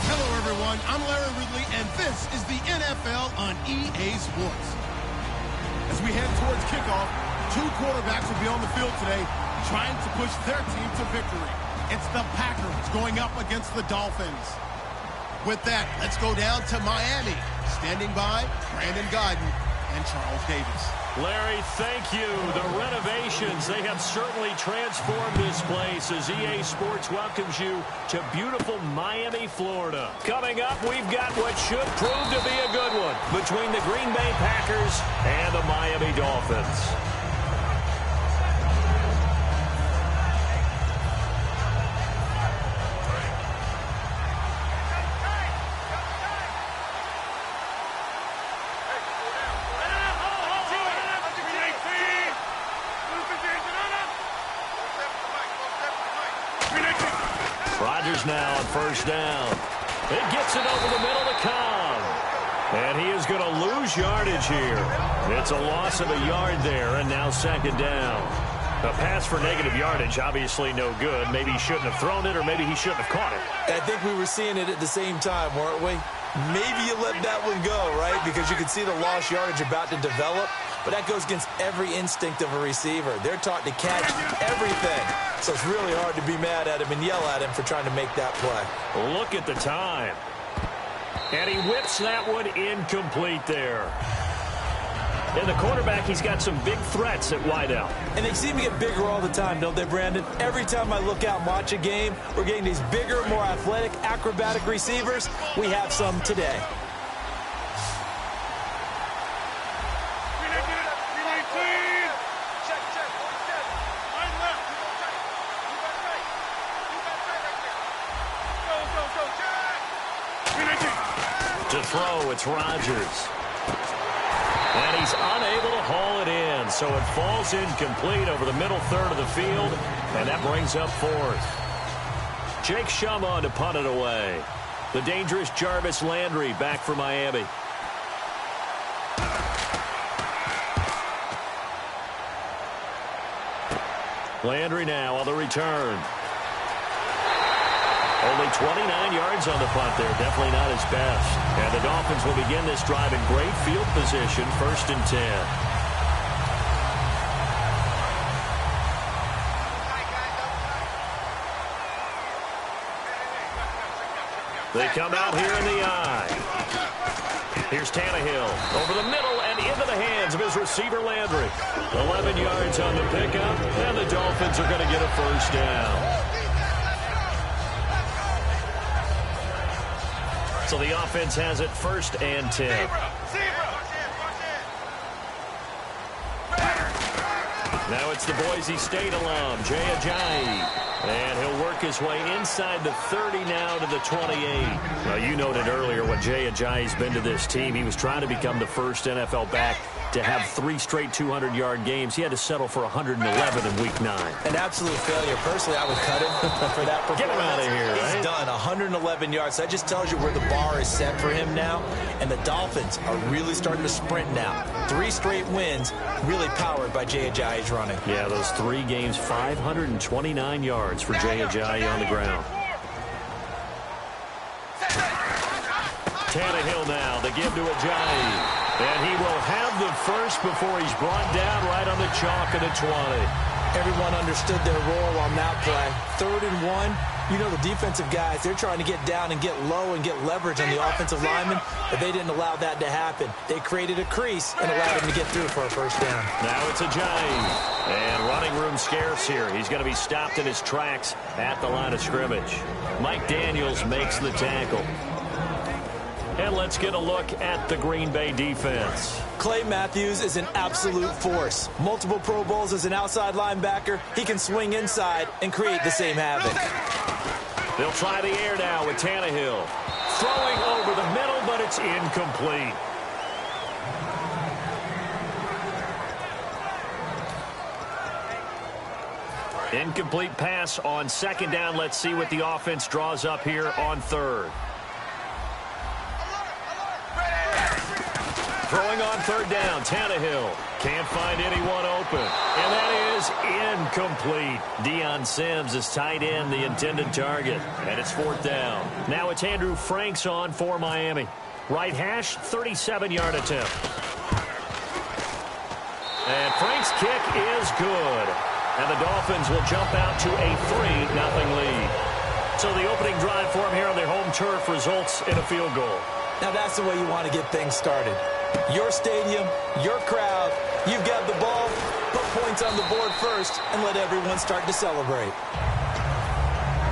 Hello, everyone. I'm Larry Ridley, and this is the NFL on EA Sports. As we head towards kickoff, two quarterbacks will be on the field today trying to push their team to victory. It's the Packers going up against the Dolphins. With that, let's go down to Miami. Standing by, Brandon Godden and Charles Davis. Larry, thank you. The renovations, they have certainly transformed this place as EA Sports welcomes you to beautiful Miami, Florida. Coming up, we've got what should prove to be a good one between the Green Bay Packers and the Miami Dolphins. Now on first down. It gets it over the middle to Cobb. And he is going to lose yardage here. It's a loss of a yard there, and now second down. A pass for negative yardage, obviously no good. Maybe he shouldn't have thrown it, or maybe he shouldn't have caught it. I think we were seeing it at the same time, weren't we? Maybe you let that one go, right? Because you can see the lost yardage about to develop. But that goes against every instinct of a receiver. They're taught to catch everything. So it's really hard to be mad at him and yell at him for trying to make that play. Look at the time. And he whips that one incomplete there. And the quarterback, he's got some big threats at wideout. And they seem to get bigger all the time, don't they, Brandon? Every time I look out and watch a game, we're getting these bigger, more athletic, acrobatic receivers. We have some today. To throw, it's Rodgers. And he's unable to haul it in, so it falls incomplete over the middle third of the field, and that brings up fourth. Jake Shuma to punt it away. The dangerous Jarvis Landry back for Miami. Landry now on the return. Only 29 yards on the punt there. Definitely not his best. And the Dolphins will begin this drive in great field position, 1st and 10. They come out here in the eye. Here's Tannehill over the middle and into the hands of his receiver Landry. 11 yards on the pickup, and the Dolphins are going to get a first down. So the offense has it 1st and 10. Now it's the Boise State alum, Jay Ajayi. And he'll work his way inside the 30 now to the 28. Now, you noted earlier what Jay Ajayi's been to this team. He was trying to become the first NFL back to have 3 straight 200-yard games. He had to settle for 111 in Week 9. An absolute failure. Personally, I would cut him for that performance. Get him out of here, He's right? done 111 yards. That just tells you where the bar is set for him now. And the Dolphins are really starting to sprint now. 3 straight wins, really powered by Jay Ajayi's running. Yeah, those 3 games, 529 yards for Jay Ajayi on the ground. Tannehill now, they give to Ajayi. And he will have the first before he's brought down right on the chalk of the 20. Everyone understood their role on that play. 3rd and 1. You know the defensive guys, they're trying to get down and get low and get leverage on the offensive linemen, but they didn't allow that to happen. They created a crease and allowed him to get through for a first down. Now it's Ajayi. And running room scarce here. He's going to be stopped in his tracks at the line of scrimmage. Mike Daniels makes the tackle. And let's get a look at the Green Bay defense. Clay Matthews is an absolute force. Multiple Pro Bowls as an outside linebacker. He can swing inside and create the same havoc. They'll try the air now with Tannehill. Throwing over the middle, but it's incomplete. Incomplete pass on 2nd down. Let's see what the offense draws up here on 3rd. Throwing on third down, Tannehill. Can't find anyone open. And that is incomplete. Deion Sims is tight end, the intended target. And it's fourth down. Now it's Andrew Franks on for Miami. Right hash, 37-yard attempt. And Frank's kick is good. And the Dolphins will jump out to a 3-0 lead. So the opening drive for them here on their home turf results in a field goal. Now that's the way you want to get things started. Your stadium, your crowd, you've got the ball, put points on the board first, and let everyone start to celebrate.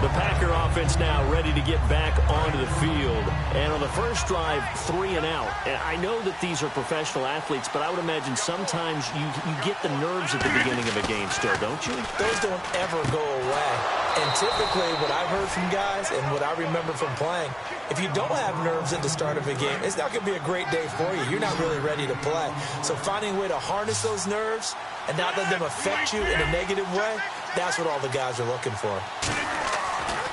The Packer offense now ready to get back onto the field. And on the first drive, 3 and out. And I know that these are professional athletes, but I would imagine sometimes you get the nerves at the beginning of a game still, don't you? Those don't ever go away. And typically what I've heard from guys and what I remember from playing, if you don't have nerves at the start of a game, it's not going to be a great day for you. You're not really ready to play. So finding a way to harness those nerves and not let them affect you in a negative way, that's what all the guys are looking for.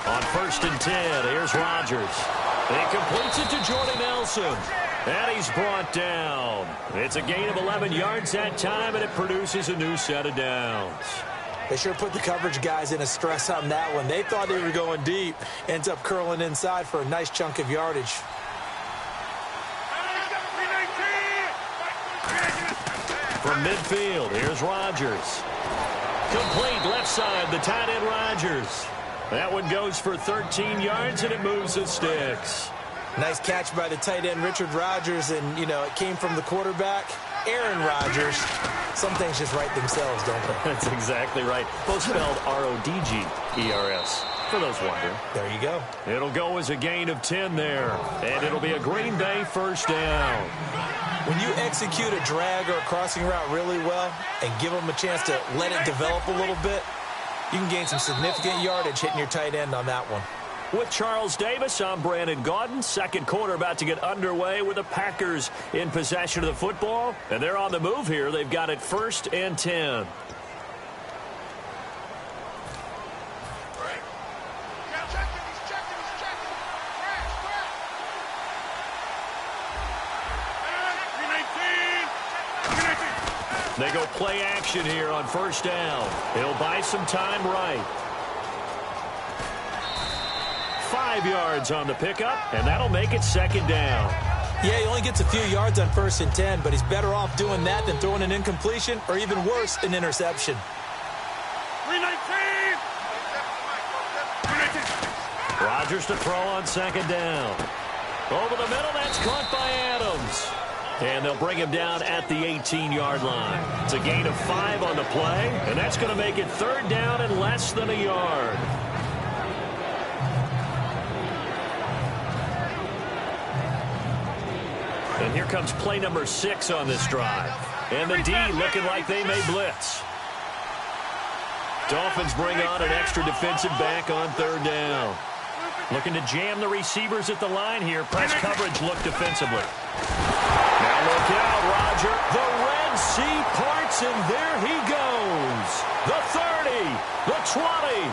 On 1st and 10, here's Rodgers. He completes it to Jordy Nelson. And he's brought down. It's a gain of 11 yards that time, and it produces a new set of downs. They sure put the coverage guys in a stress on that one. They thought they were going deep. Ends up curling inside for a nice chunk of yardage. From midfield, here's Rodgers. Complete left side, the tight end Rodgers. That one goes for 13 yards, and it moves the sticks. Nice catch by the tight end, Richard Rodgers, and, you know, it came from the quarterback, Aaron Rodgers. Some things just write themselves, don't they? That's exactly right. Both spelled R-O-D-G-E-R-S, for those wondering. There you go. It'll go as a gain of 10 there, and it'll be a Green Bay first down. When you execute a drag or a crossing route really well and give them a chance to let it develop a little bit, you can gain some significant yardage hitting your tight end on that one. With Charles Davis, I'm Brandon Gaudin. Second quarter about to get underway with the Packers in possession of the football. And they're on the move here. They've got it 1st and 10. They go play action here on 1st down. He'll buy some time right. 5 yards on the pickup, and that'll make it 2nd down. Yeah, he only gets a few yards on 1st and 10, but he's better off doing that than throwing an incompletion or even worse, an interception. 319. Rodgers to throw on 2nd down. Over the middle, that's caught by Adams. And they'll bring him down at the 18-yard line. It's a gain of 5 on the play, and that's going to make it 3rd down and less than a yard. And here comes play number 6 on this drive. And the D looking like they may blitz. Dolphins bring on an extra defensive back on 3rd down. Looking to jam the receivers at the line here. Press coverage look defensively. Now look out, Roger. The Red Sea parts, and there he goes. The 30, the 20.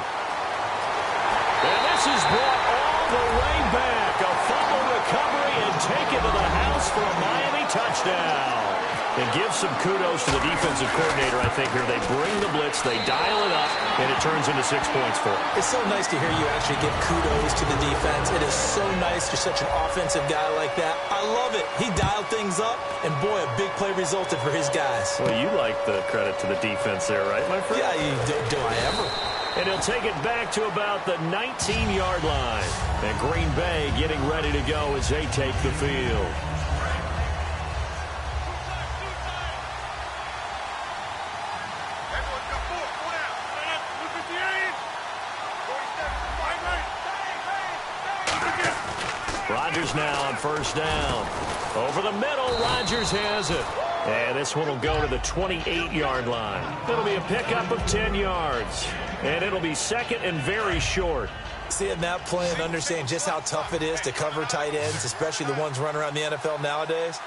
And this is brought all the way back. A fumble recovery and taken to the house for a Miami touchdown. And give some kudos to the defensive coordinator, I think, here. They bring the blitz, they dial it up, and it turns into 6 points for them. It's so nice to hear you actually give kudos to the defense. It is so nice you're such an offensive guy like that. I love it. He dialed things up, and boy, a big play resulted for his guys. Well, you like the credit to the defense there, right, my friend? Yeah, do I ever. And he'll take it back to about the 19-yard line. And Green Bay getting ready to go as they take the field. Rodgers now on 1st down. Over the middle, Rodgers has it. And this one will go to the 28-yard line. It'll be a pickup of 10 yards. And it'll be 2nd and very short. Seeing that play and understanding just how tough it is to cover tight ends, especially the ones running around the NFL nowadays,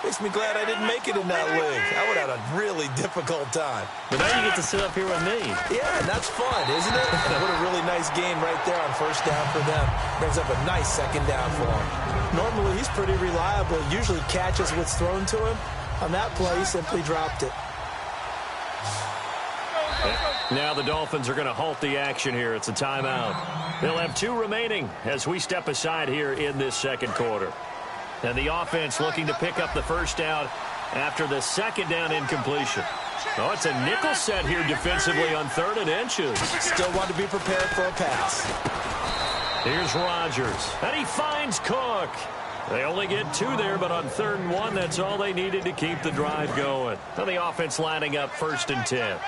Makes me glad I didn't make it in that league. I would have had a really difficult time. But now you get to sit up here with me. Yeah, that's fun, isn't it? What a really nice game right there on first down for them. Brings up a nice second down for him. Normally, he's pretty reliable. Usually catches what's thrown to him. On that play, he simply dropped it. Now the Dolphins are going to halt the action here. It's a timeout. They'll have 2 remaining as we step aside here in this second quarter. And the offense looking to pick up the first down after the second down incompletion. Oh, it's a nickel set here defensively on 3rd and inches. Still want to be prepared for a pass. Here's Rodgers, and he finds Cook. They only get 2 there, but on 3rd and 1, that's all they needed to keep the drive going. And the offense lining up 1st and 10.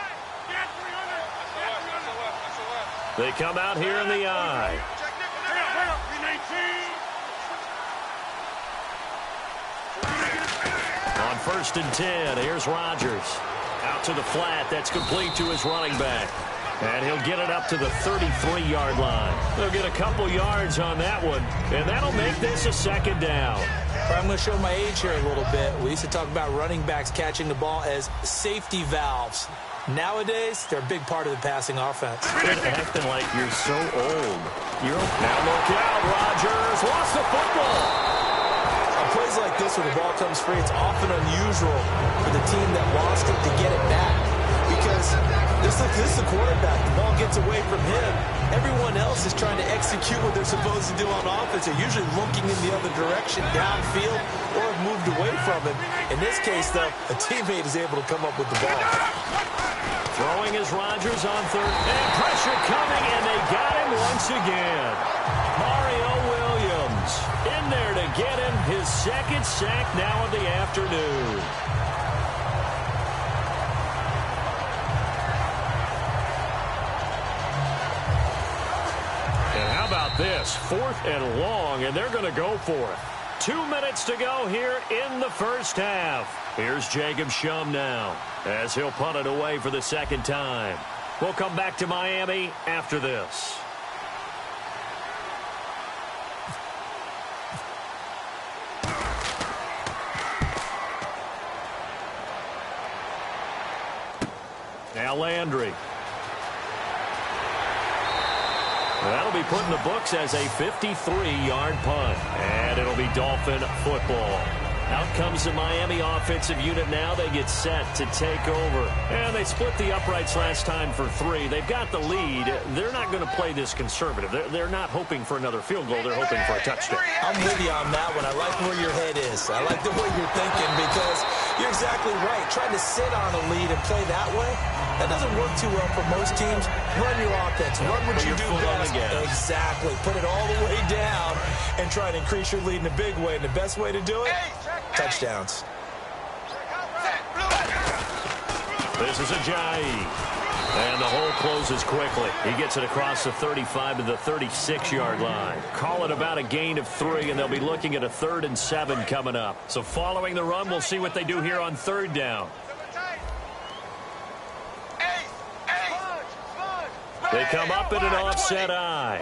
They come out here in the I. On 1st and 10, here's Rodgers. Out to the flat, that's complete to his running back. And he'll get it up to the 33-yard line. They'll get a couple yards on that one, and that'll make this a second down. I'm going to show my age here a little bit. We used to talk about running backs catching the ball as safety valves. Nowadays, they're a big part of the passing offense. Quit acting like you're so old. Now look out, Rodgers lost the football. On plays like this where the ball comes free, it's often unusual for the team that lost it to get it back. Because this is the quarterback. The ball gets away from him. Everyone else is trying to execute what they're supposed to do on offense. They're usually looking in the other direction, downfield, or have moved away from him. In this case, though, a teammate is able to come up with the ball. Throwing is Rodgers on 3rd. And pressure coming, and they got him once again. Mario Williams in there to get him his 2nd sack now of the afternoon. And how about this? 4th and long, and they're going to go for it. 2 minutes to go here in the first half. Here's Jacob Shum now as he'll punt it away for the 2nd time. We'll come back to Miami after this. Now Landry. That'll be put in the books as a 53-yard punt. And it'll be Dolphin football. Out comes the Miami offensive unit now. They get set to take over. And they split the uprights last time for 3. They've got the lead. They're not going to play this conservative. They're not hoping for another field goal. They're hoping for a touchdown. I'm with you on that one. I like where your head is. I like the way you're thinking because you're exactly right. Trying to sit on a lead and play that way, that doesn't work too well for most teams. Run your offense. Run what you do best. Exactly. Put it all the way down and try to increase your lead in a big way. And the best way to do it, touchdowns. This is Ajayi. And the hole closes quickly. He gets it across the 35 to the 36-yard line. Call it about a gain of 3, and they'll be looking at a 3rd and 7 coming up. So following the run, we'll see what they do here on 3rd down. They come up in an offset I.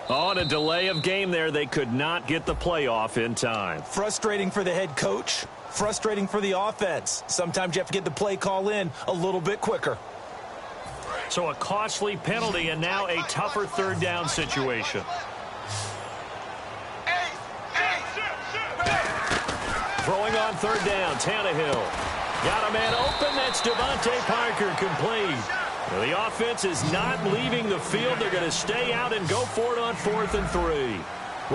On a delay of game there, they could not get the playoff in time. Frustrating for the head coach. Frustrating for the offense. Sometimes you have to get the play call in a little bit quicker. So a costly penalty and now a tougher 3rd down situation. Throwing on 3rd down, Tannehill. Got a man open. That's Devontae Parker complete. The offense is not leaving the field. They're going to stay out and go for it on 4th and 3.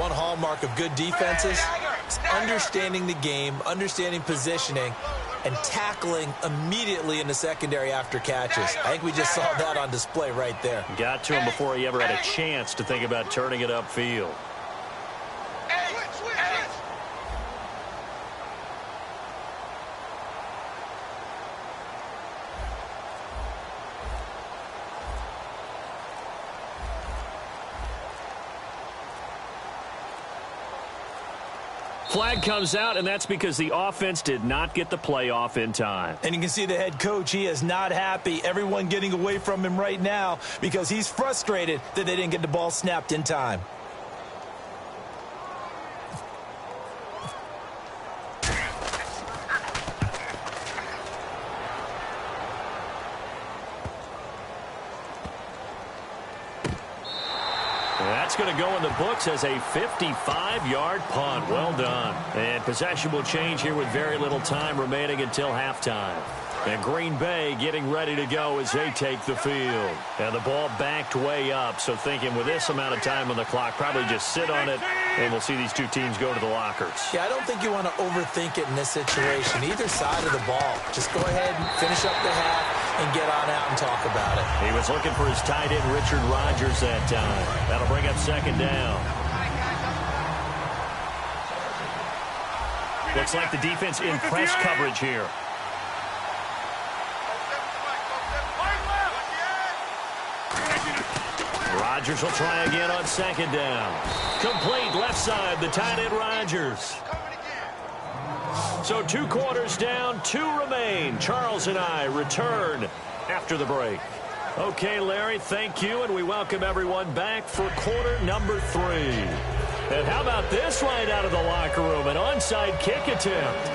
One hallmark of good defenses is understanding the game, understanding positioning, and tackling immediately in the secondary after catches. I think we just saw that on display right there. Got to him before he ever had a chance to think about turning it upfield. Flag comes out, and that's because the offense did not get the play off in time. And you can see the head coach, he is not happy. Everyone getting away from him right now because he's frustrated that they didn't get the ball snapped in time. That's going to go in the books as a 55-yard punt. Well done. And possession will change here with very little time remaining until halftime. And Green Bay getting ready to go as they take the field. And the ball backed way up, so thinking with this amount of time on the clock, probably just sit on it, and we'll see these two teams go to the lockers. Yeah, I don't think you want to overthink it in this situation. Either side of the ball. Just go ahead and finish up the half and get on out and talk about it. He was looking for his tight end, Richard Rodgers, that time. That'll bring up second down. Looks like the defense in press coverage here. Rodgers will try again on second down. Complete left side, the tight end Rodgers. So 2 quarters down, 2 remain. Charles and I return after the break. Okay, Larry, thank you, and we welcome everyone back for quarter number 3. And how about this right out of the locker room, an onside kick attempt.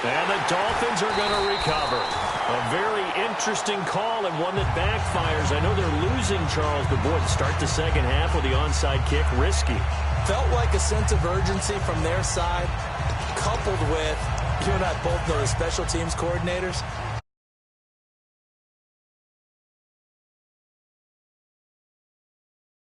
And the Dolphins are going to recover. A very interesting call and one that backfires. I know they're losing, Charles, but boy, to start the second half with the onside kick, risky. Felt like a sense of urgency from their side, coupled with, you and I both know the special teams coordinators,